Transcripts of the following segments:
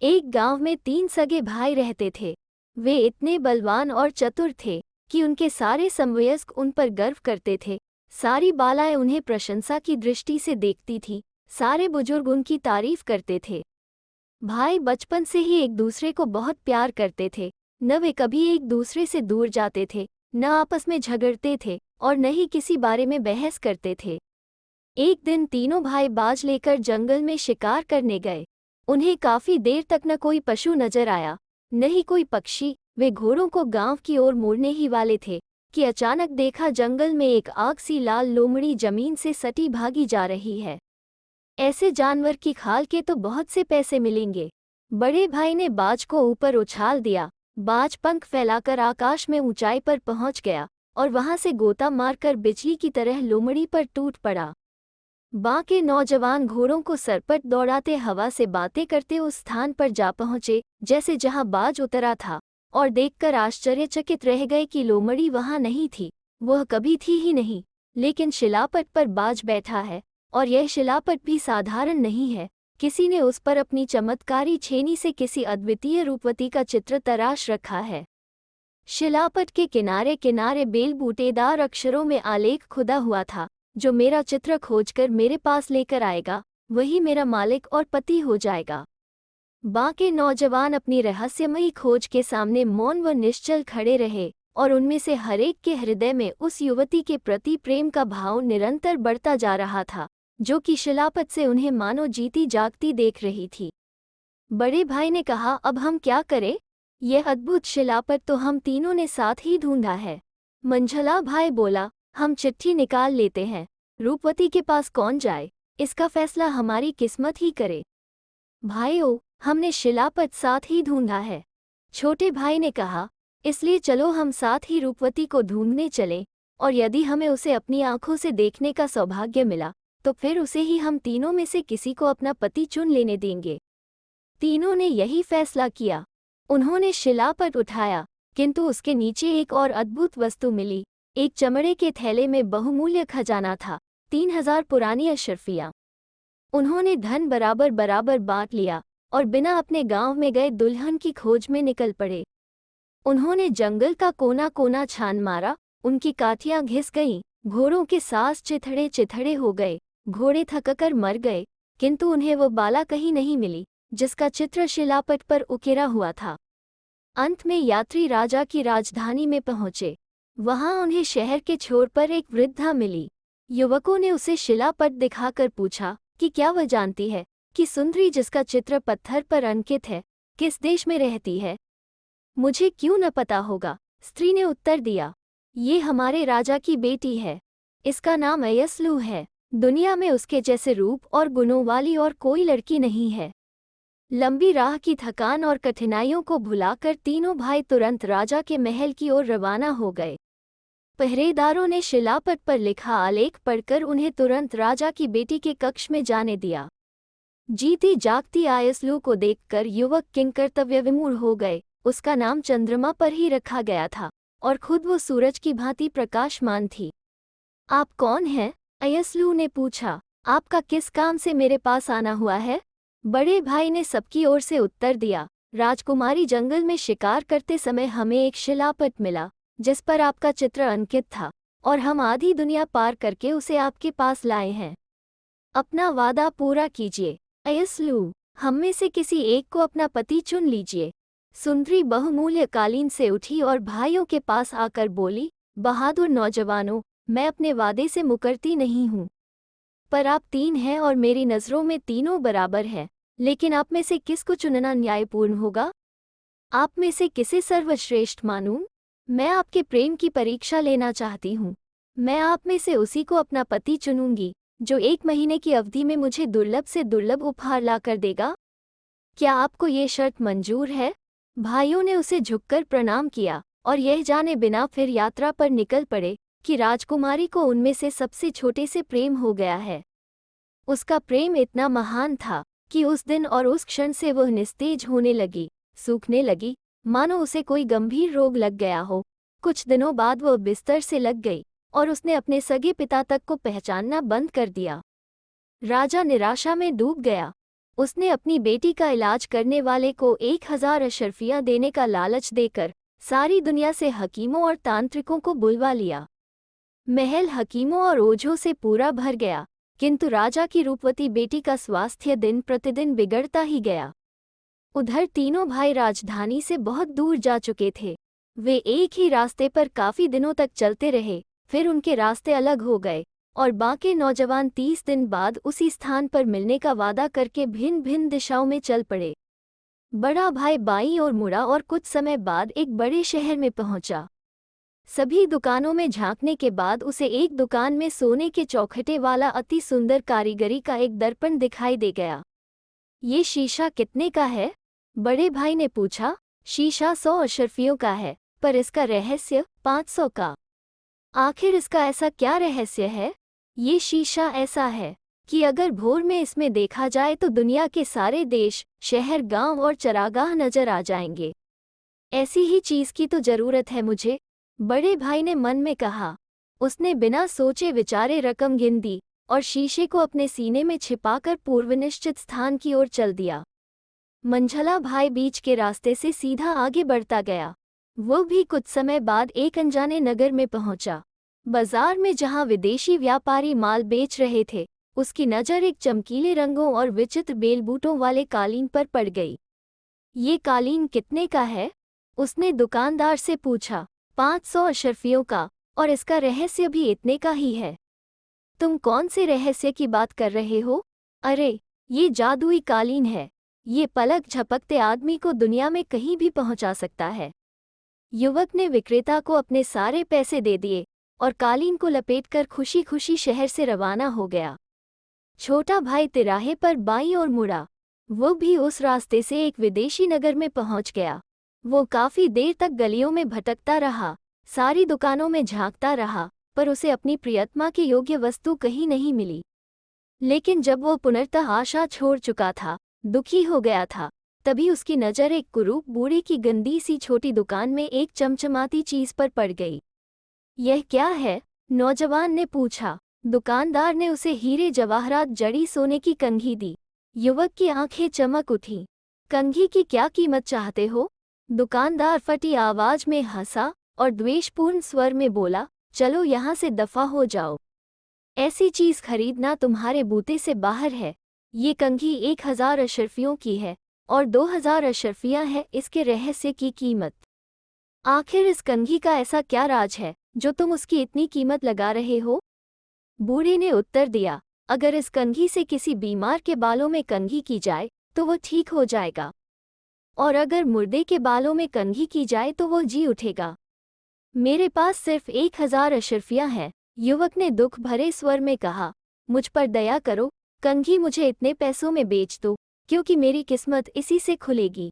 एक गांव में 3 सगे भाई रहते थे। वे इतने बलवान और चतुर थे कि उनके सारे समवयस्क उन पर गर्व करते थे। सारी बालाएं उन्हें प्रशंसा की दृष्टि से देखती थीं। सारे बुजुर्ग उनकी तारीफ करते थे। भाई बचपन से ही एक दूसरे को बहुत प्यार करते थे। न वे कभी एक दूसरे से दूर जाते थे, न आपस में झगड़ते थे और न ही किसी बारे में बहस करते थे। एक दिन तीनों भाई बाज लेकर जंगल में शिकार करने गए। उन्हें काफी देर तक न कोई पशु नजर आया, न ही कोई पक्षी। वे घोड़ों को गांव की ओर मोड़ने ही वाले थे कि अचानक देखा जंगल में एक आग सी लाल लोमड़ी जमीन से सटी भागी जा रही है। ऐसे जानवर की खाल के तो बहुत से पैसे मिलेंगे। बड़े भाई ने बाज को ऊपर उछाल दिया। बाज पंख फैलाकर आकाश में ऊंचाई पर पहुंच गया और वहां से गोता मारकर बिजली की तरह लोमड़ी पर टूट पड़ा। बाकी नौजवान घोड़ों को सरपट दौड़ाते हवा से बातें करते उस स्थान पर जा पहुंचे जैसे जहां बाज उतरा था, और देखकर आश्चर्यचकित रह गए कि लोमड़ी वहां नहीं थी। वह कभी थी ही नहीं, लेकिन शिलापट पर बाज बैठा है, और यह शिलापट भी साधारण नहीं है। किसी ने उस पर अपनी चमत्कारी छेनी से किसी अद्वितीय रूपवती का चित्र तराश रखा है। शिलापट के किनारे किनारे बेल बूटेदार अक्षरों में आलेख खुदा हुआ था, जो मेरा चित्र खोजकर मेरे पास लेकर आएगा वही मेरा मालिक और पति हो जाएगा। बाकी नौजवान अपनी रहस्यमयी खोज के सामने मौन व निश्चल खड़े रहे, और उनमें से हरेक के हृदय में उस युवती के प्रति प्रेम का भाव निरंतर बढ़ता जा रहा था, जो कि शिलापट से उन्हें मानो जीती जागती देख रही थी। बड़े भाई ने कहा, अब हम क्या करें? यह अद्भुत शिलापट तो हम तीनों ने साथ ही ढूंढा है। मंझला भाई बोला, हम चिट्ठी निकाल लेते हैं। रूपवती के पास कौन जाए, इसका फैसला हमारी किस्मत ही करे। भाइयों, हमने शिलापट साथ ही ढूंढा है। छोटे भाई ने कहा, इसलिए चलो हम साथ ही रूपवती को ढूंढने चलें, और यदि हमें उसे अपनी आंखों से देखने का सौभाग्य मिला तो फिर उसे ही हम तीनों में से किसी को अपना पति चुन लेने देंगे। तीनों ने यही फैसला किया। उन्होंने शिलापट उठाया, किंतु उसके नीचे एक और अद्भुत वस्तु मिली। एक चमड़े के थैले में बहुमूल्य खजाना था, 3000 पुरानी अशर्फियां। उन्होंने धन बराबर बराबर बांट लिया और बिना अपने गांव में गए दुल्हन की खोज में निकल पड़े। उन्होंने जंगल का कोना कोना छान मारा, उनकी काठियां घिस गईं, घोड़ों के सांस चिथड़े चिथड़े हो गए, घोड़े थककर मर गए, किंतु उन्हें वो बाला कहीं नहीं मिली जिसका चित्र शिलापट पर उकेरा हुआ था। अंत में यात्री राजा की राजधानी में पहुंचे। वहां उन्हें शहर के छोर पर एक वृद्धा मिली। युवकों ने उसे शिलापट दिखाकर पूछा कि क्या वह जानती है कि सुंदरी जिसका चित्र पत्थर पर अंकित है किस देश में रहती है? मुझे क्यों न पता होगा, स्त्री ने उत्तर दिया। ये हमारे राजा की बेटी है। इसका नाम अयस्लू है। दुनिया में उसके जैसे रूप और गुणों वाली और कोई लड़की नहीं है। लंबी राह की थकान और कठिनाइयों को भुलाकर तीनों भाई तुरंत राजा के महल की ओर रवाना हो गए। पहरेदारों ने शिलापट पर लिखा आलेख पढ़कर उन्हें तुरंत राजा की बेटी के कक्ष में जाने दिया। जीती जागती अयस्लू को देखकर युवक किंकर्तव्य विमूढ़ हो गए। उसका नाम चंद्रमा पर ही रखा गया था और खुद वो सूरज की भांति प्रकाशमान थी। आप कौन हैं? अयस्लू ने पूछा। आपका किस काम से मेरे पास आना हुआ है? बड़े भाई ने सबकी ओर से उत्तर दिया। राजकुमारी, जंगल में शिकार करते समय हमें एक शिलापट मिला जिस पर आपका चित्र अंकित था, और हम आधी दुनिया पार करके उसे आपके पास लाए हैं। अपना वादा पूरा कीजिए अयस्लू। हम में से किसी एक को अपना पति चुन लीजिए। सुंदरी बहुमूल्य कालीन से उठी और भाइयों के पास आकर बोली, बहादुर नौजवानों, मैं अपने वादे से मुकरती नहीं हूँ। पर आप 3 हैं और मेरी नज़रों में तीनों बराबर हैं, लेकिन आप में से किसको चुनना न्यायपूर्ण होगा? आप में से किसे सर्वश्रेष्ठ मानूं? मैं आपके प्रेम की परीक्षा लेना चाहती हूँ। मैं आप में से उसी को अपना पति चुनूंगी जो 1 महीने की अवधि में मुझे दुर्लभ से दुर्लभ उपहार लाकर देगा। क्या आपको ये शर्त मंजूर है? भाइयों ने उसे झुककर प्रणाम किया और यह जाने बिना फिर यात्रा पर निकल पड़े कि राजकुमारी को उनमें से सबसे छोटे से प्रेम हो गया है। उसका प्रेम इतना महान था कि उस दिन और उस क्षण से वह निस्तेज होने लगी, सूखने लगी, मानो उसे कोई गंभीर रोग लग गया हो। कुछ दिनों बाद वह बिस्तर से लग गई और उसने अपने सगे पिता तक को पहचानना बंद कर दिया। राजा निराशा में डूब गया। उसने अपनी बेटी का इलाज करने वाले को 1000 अशर्फियां देने का लालच देकर सारी दुनिया से हकीमों और तांत्रिकों को बुलवा लिया। महल हकीमों और ओझों से पूरा भर गया, किंतु राजा की रूपवती बेटी का स्वास्थ्य दिन प्रतिदिन बिगड़ता ही गया। उधर तीनों भाई राजधानी से बहुत दूर जा चुके थे। वे एक ही रास्ते पर काफी दिनों तक चलते रहे, फिर उनके रास्ते अलग हो गए और बाकी नौजवान 30 दिन बाद उसी स्थान पर मिलने का वादा करके भिन्न भिन्न दिशाओं में चल पड़े। बड़ा भाई बाईं ओर मुड़ा और कुछ समय बाद एक बड़े शहर में पहुंचा। सभी दुकानों में झांकने के बाद उसे एक दुकान में सोने के चौखटे वाला अति सुंदर कारीगरी का एक दर्पण दिखाई दे गया। ये शीशा कितने का है? बड़े भाई ने पूछा। शीशा 100 अशर्फियों का है, पर इसका रहस्य 500 का। आखिर इसका ऐसा क्या रहस्य है? ये शीशा ऐसा है कि अगर भोर में इसमें देखा जाए तो दुनिया के सारे देश, शहर, गांव और चरागाह नजर आ जाएंगे। ऐसी ही चीज की तो जरूरत है मुझे, बड़े भाई ने मन में कहा। उसने बिना सोचे विचारे रकम गिन दी और शीशे को अपने सीने में छिपाकर पूर्वनिश्चित स्थान की ओर चल दिया। मंझला भाई बीच के रास्ते से सीधा आगे बढ़ता गया। वो भी कुछ समय बाद एक अनजाने नगर में पहुंचा। बाजार में जहां विदेशी व्यापारी माल बेच रहे थे, उसकी नज़र एक चमकीले रंगों और विचित्र बेलबूटों वाले कालीन पर पड़ गई। ये कालीन कितने का है? उसने दुकानदार से पूछा। 500 अशर्फियों का, और इसका रहस्य भी इतने का ही है। तुम कौन से रहस्य की बात कर रहे हो? अरे, ये जादुई कालीन है। ये पलक झपकते आदमी को दुनिया में कहीं भी पहुंचा सकता है। युवक ने विक्रेता को अपने सारे पैसे दे दिए और कालीन को लपेटकर खुशी खुशी शहर से रवाना हो गया। छोटा भाई तिराहे पर बाईं ओर मुड़ा। वो भी उस रास्ते से एक विदेशी नगर में पहुंच गया। वो काफी देर तक गलियों में भटकता रहा, सारी दुकानों में झांकता रहा, पर उसे अपनी प्रियतमा की योग्य वस्तु कहीं नहीं मिली। लेकिन जब वो पुनर्तः आशा छोड़ चुका था, दुखी हो गया था, तभी उसकी नज़र एक कुरूप बूढ़ी की गंदी सी छोटी दुकान में एक चमचमाती चीज पर पड़ गई। यह क्या है? नौजवान ने पूछा। दुकानदार ने उसे हीरे जवाहरात जड़ी सोने की कंघी दी। युवक की आंखें चमक उठीं। कंघी की क्या कीमत चाहते हो? दुकानदार फटी आवाज में हंसा और द्वेषपूर्ण स्वर में बोला, चलो यहाँ से दफा हो जाओ। ऐसी चीज खरीदना तुम्हारे बूते से बाहर है। ये कंघी 1000 अशर्फियों की है और 2000 अशर्फियां है इसके रहस्य की कीमत। आखिर इस कंघी का ऐसा क्या राज है जो तुम उसकी इतनी कीमत लगा रहे हो? बूढ़े ने उत्तर दिया, अगर इस कंघी से किसी बीमार के बालों में कंघी की जाए तो वो ठीक हो जाएगा, और अगर मुर्दे के बालों में कंघी की जाए तो वो जी उठेगा। मेरे पास सिर्फ 1000 अशर्फियां हैं, युवक ने दुख भरे स्वर में कहा। मुझ पर दया करो, कंघी मुझे इतने पैसों में बेच दो, क्योंकि मेरी किस्मत इसी से खुलेगी।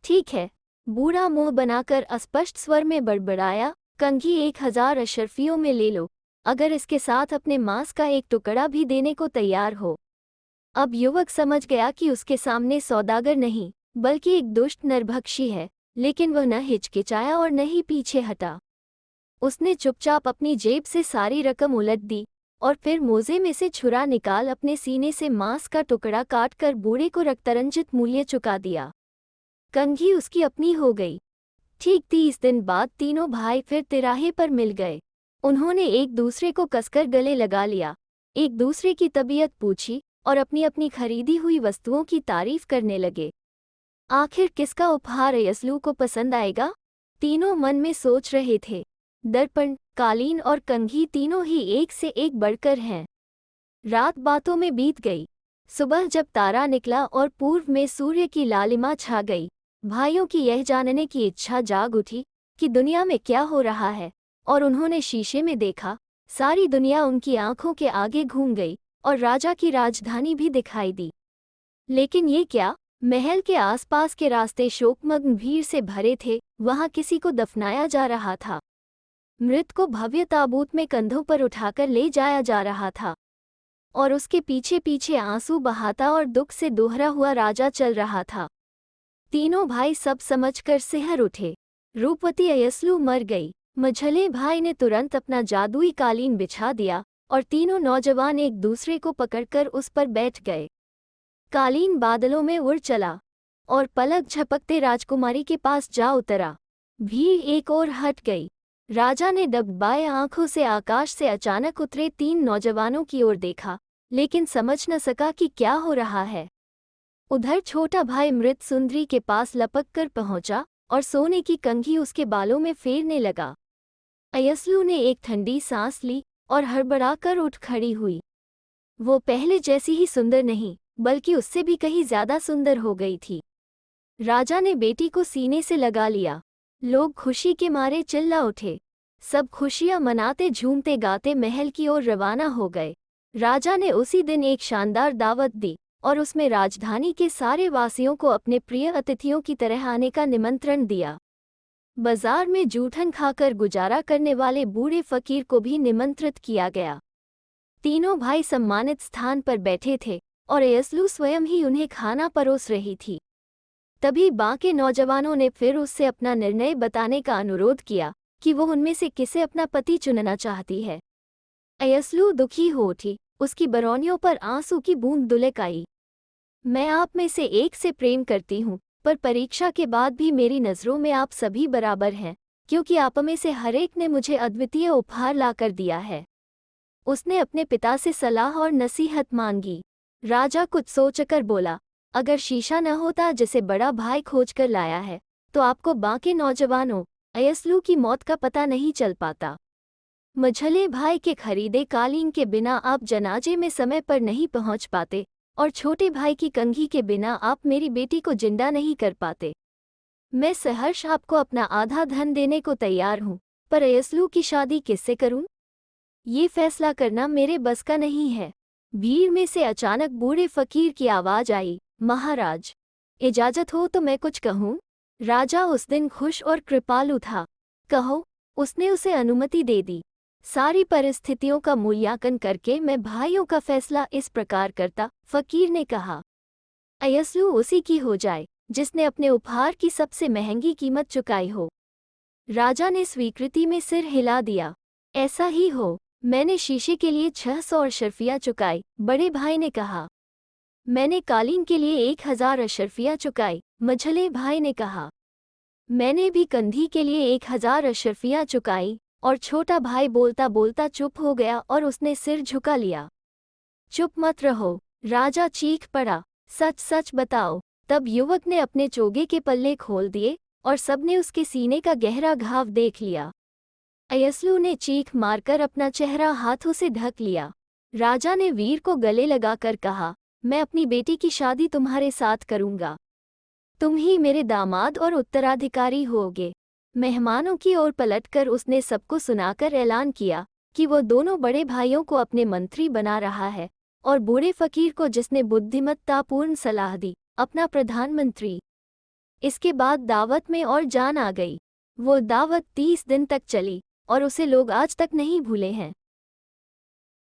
ठीक है, बूढ़ा मुंह बनाकर अस्पष्ट स्वर में बड़बड़ाया, कंघी 1000 अशर्फियों में ले लो, अगर इसके साथ अपने मांस का एक टुकड़ा भी देने को तैयार हो। अब युवक समझ गया कि उसके सामने सौदागर नहीं बल्कि एक दुष्ट नरभक्षी है, लेकिन वह न हिचकिचाया और न ही पीछे हटा। उसने चुपचाप अपनी जेब से सारी रकम उलट दी और फिर मोजे में से छुरा निकाल अपने सीने से मांस का टुकड़ा काटकर बूढ़े को रक्तरंजित मूल्य चुका दिया। कंघी उसकी अपनी हो गई। ठीक 30 दिन बाद तीनों भाई फिर तिराहे पर मिल गए। उन्होंने एक दूसरे को कसकर गले लगा लिया, एक दूसरे की तबीयत पूछी और अपनी अपनी खरीदी हुई वस्तुओं की तारीफ करने लगे। आखिर किसका उपहार यसलू को पसंद आएगा? तीनों मन में सोच रहे थे। दर्पण, कालीन और कंघी तीनों ही एक से एक बढ़कर हैं। रात बातों में बीत गई। सुबह जब तारा निकला और पूर्व में सूर्य की लालिमा छा गई, भाइयों की यह जानने की इच्छा जाग उठी कि दुनिया में क्या हो रहा है, और उन्होंने शीशे में देखा। सारी दुनिया उनकी आंखों के आगे घूम गई और राजा की राजधानी भी दिखाई दी। लेकिन ये क्या? महल के आसपास के रास्ते शोकमग्न भीड़ से भरे थे। वहां किसी को दफनाया जा रहा था। मृत को भव्य ताबूत में कंधों पर उठाकर ले जाया जा रहा था, और उसके पीछे पीछे आंसू बहाता और दुख से दोहरा हुआ राजा चल रहा था। तीनों भाई सब समझकर सिहर उठे। रूपवती अयस्लू मर गई। मझले भाई ने तुरंत अपना जादुई कालीन बिछा दिया और तीनों नौजवान एक दूसरे को पकड़कर उस पर बैठ गए। कालीन बादलों में उड़ चला और पलक झपकते राजकुमारी के पास जा उतरा। भीड़ एक ओर हट गई। राजा ने डगमगाए आंखों से आकाश से अचानक उतरे 3 नौजवानों की ओर देखा, लेकिन समझ न सका कि क्या हो रहा है। उधर छोटा भाई मृत सुंदरी के पास लपक कर पहुंचा और सोने की कंघी उसके बालों में फेरने लगा। अयस्लू ने एक ठंडी सांस ली और हड़बड़ाकर उठ खड़ी हुई। वो पहले जैसी ही सुंदर नहीं, बल्कि उससे भी कहीं ज्यादा सुंदर हो गई थी। राजा ने बेटी को सीने से लगा लिया। लोग खुशी के मारे चिल्ला उठे। सब खुशियां मनाते झूमते गाते महल की ओर रवाना हो गए। राजा ने उसी दिन एक शानदार दावत दी और उसमें राजधानी के सारे वासियों को अपने प्रिय अतिथियों की तरह आने का निमंत्रण दिया। बाजार में जूठन खाकर गुजारा करने वाले बूढ़े फकीर को भी निमंत्रित किया गया। तीनों भाई सम्मानित स्थान पर बैठे थे और अयस्लू स्वयं ही उन्हें खाना परोस रही थी। तभी बाकी नौजवानों ने फिर उससे अपना निर्णय बताने का अनुरोध किया कि वो उनमें से किसे अपना पति चुनना चाहती है। अयस्लू दुखी हो उठी। उसकी बरौनियों पर आंसू की बूंद दुलक आई। मैं आप में से एक से प्रेम करती हूँ, पर परीक्षा के बाद भी मेरी नज़रों में आप सभी बराबर हैं, क्योंकि आप में से हर एक ने मुझे अद्वितीय उपहार लाकर दिया है। उसने अपने पिता से सलाह और नसीहत मांगी। राजा कुछ सोचकर बोला, अगर शीशा न होता जिसे बड़ा भाई खोज कर लाया है, तो आपको बाकी नौजवानों अयस्लू की मौत का पता नहीं चल पाता। मझले भाई के खरीदे कालीन के बिना आप जनाजे में समय पर नहीं पहुंच पाते और छोटे भाई की कंघी के बिना आप मेरी बेटी को जिंदा नहीं कर पाते। मैं सहर्ष आपको अपना आधा धन देने को तैयार हूँ, पर अयस्लू की शादी किससे करूँ? ये फैसला करना मेरे बस का नहीं है। भीड़ में से अचानक बूढ़े फकीर की आवाज आई, महाराज, इजाजत हो तो मैं कुछ कहूँ? राजा उस दिन खुश और कृपालु था। कहो। उसने उसे अनुमति दे दी। सारी परिस्थितियों का मूल्यांकन करके मैं भाइयों का फैसला इस प्रकार करता, फकीर ने कहा। अयस्लू उसी की हो जाए जिसने अपने उपहार की सबसे महंगी कीमत चुकाई हो। राजा ने स्वीकृति में सिर हिला दिया। ऐसा ही हो। मैंने शीशे के लिए 600 अशर्फियाँ चुकाई, बड़े भाई ने कहा। मैंने कालीन के लिए 1000 अशर्फियाँ चुकाई, मझले भाई ने कहा। मैंने भी कंधी के लिए 1000 अशर्फियाँ चुकाई, और छोटा भाई बोलता बोलता चुप हो गया और उसने सिर झुका लिया। चुप मत रहो, राजा चीख पड़ा। सच सच बताओ। तब युवक ने अपने चोगे के पल्ले खोल दिए और सबने उसके सीने का गहरा घाव देख लिया। अयस्लू ने चीख मारकर अपना चेहरा हाथों से ढक लिया। राजा ने वीर को गले लगाकर कहा, मैं अपनी बेटी की शादी तुम्हारे साथ करूंगा। तुम ही मेरे दामाद और उत्तराधिकारी होगे। मेहमानों की ओर पलटकर उसने सबको सुनाकर ऐलान किया कि वो दोनों बड़े भाइयों को अपने मंत्री बना रहा है और बूढ़े फकीर को, जिसने बुद्धिमत्तापूर्ण सलाह दी, अपना प्रधानमंत्री। इसके बाद दावत में और जान आ गई। वो दावत 30 दिन तक चली और उसे लोग आज तक नहीं भूले हैं।